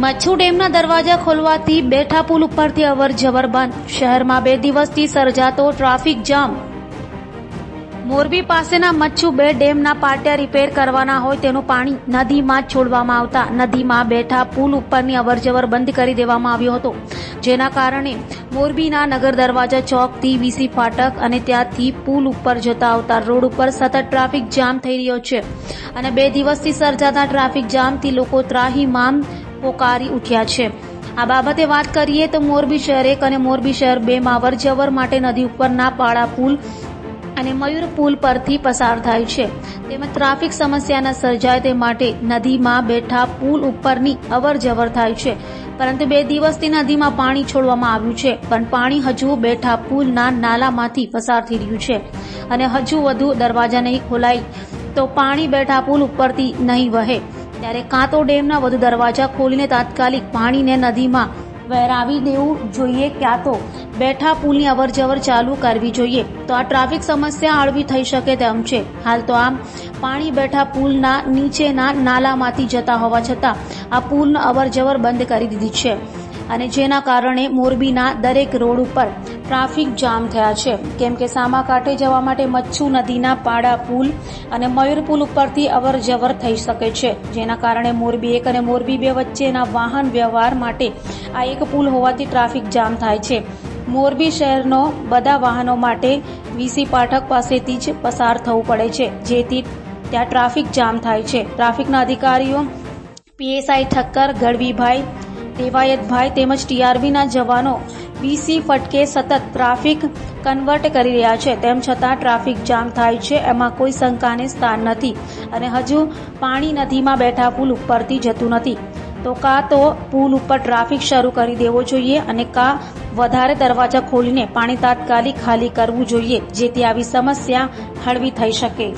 મચ્છુ ડેમના દરવાજા ખોલવાથી બેઠા પુલ ઉપરથી અવરજવર બંધ. શહેરમાં 2 દિવસથી સર્જાતો ટ્રાફિક જામ. મોરબી પાસેના મચ્છુ 2 ડેમના પાટિયા રિપેર કરવાના હોય તેનું પાણી નદીમાં છોડવામાં આવતા નદીમાં બેઠા પુલ ઉપરની અવરજવર બંધ કરી દેવામાં આવ્યો હતો, જેના કારણે મોરબીના નગર દરવાજા ચોકથી વીસી ફાટક અને ત્યાંથી પુલ ઉપર જતા આવતા રોડ ઉપર સતત ટ્રાફિક જામ થઈ રહ્યો છે અને 2 દિવસથી સર્જાતા ટ્રાફિક જામથી લોકો ત્રાહિમામ પોકારી ઉઠ્યા છે. આ બાબતે વાત કરીએ તો મોરબી શહેર 1 અને મોરબી શહેર 2 માં અવરજવર માટે નદી ઉપરના પાળા પુલ અને મયુર પુલ પરથી પસાર થાય છે, તેમજ ટ્રાફિક સમસ્યા ન સર્જાય તે માટે નદીમાં બેઠા પુલ ઉપરની અવરજવર થાય છે. પરંતુ 2 દિવસથી નદીમાં પાણી છોડવામાં આવ્યું છે, પણ પાણી હજુ બેઠા પુલના નાલામાંથી પસાર થઈ રહ્યું છે અને હજુ વધુ દરવાજા નહીં ખોલાય તો પાણી બેઠા પુલ ઉપરથી નહીં વહે. ત્યારે કાં તો ડેમના વધુ દરવાજા ખોલીને તાત્કાલિક પાણીને નદીમાં વહેરાવી દેવું જોઈએ, ક્યાં તો બેઠા પુલની અવરજવર ચાલુ કરવી જોઈએ, તો આ ટ્રાફિક સમસ્યા હળવી થઈ શકે તેમ છે. હાલ તો આમ પાણી બેઠા પુલના નીચેના નાલામાંથી જતા હોવા છતાં આ પુલનો અવરજવર બંધ કરી દીધી છે અને જેના કારણે મોરબીના દરેક રોડ ઉપર ટ્રાફિક જામ થયા છે. કેમ કે સામાકાંઠે જવા માટે મચ્છુ નદીના પાડા પુલ અને મયુર પુલ ઉપરથી અવરજવર થઈ શકે છે, જેના કારણે મોરબી 1 અને મોરબી 2 વચ્ચેના વાહન વ્યવહાર માટે આ એક પુલ હોવાથી ટ્રાફિક જામ થાય છે. મોરબી શહેરનો બધા વાહનો માટે વીસી પાઠક પાસેથી જ પસાર થવું પડે છે, જેથી ત્યાં ટ્રાફિક જામ થાય છે. ટ્રાફિકના અધિકારીઓ પીએસઆઈ ઠક્કર, ગઢવીભાઈ, દેવાયતભાઈ તેમજ ટીઆરબીના જવાનો વીસી ફટકે સતત ટ્રાફિક કન્વર્ટ કરી રહ્યા છે, તેમ છતાં ટ્રાફિક જામ થાય છે એમાં કોઈ શંકાને સ્થાન નથી અને હજુ પાણી નદીમાં બેઠા પુલ ઉપરથી જતું નથી. તો કાં તો પુલ ઉપર ટ્રાફિક શરૂ કરી દેવો જોઈએ અને કાં વધારે દરવાજા ખોલીને પાણી તાત્કાલિક ખાલી કરવું જોઈએ, જેથી આવી સમસ્યા હળવી થઈ શકે.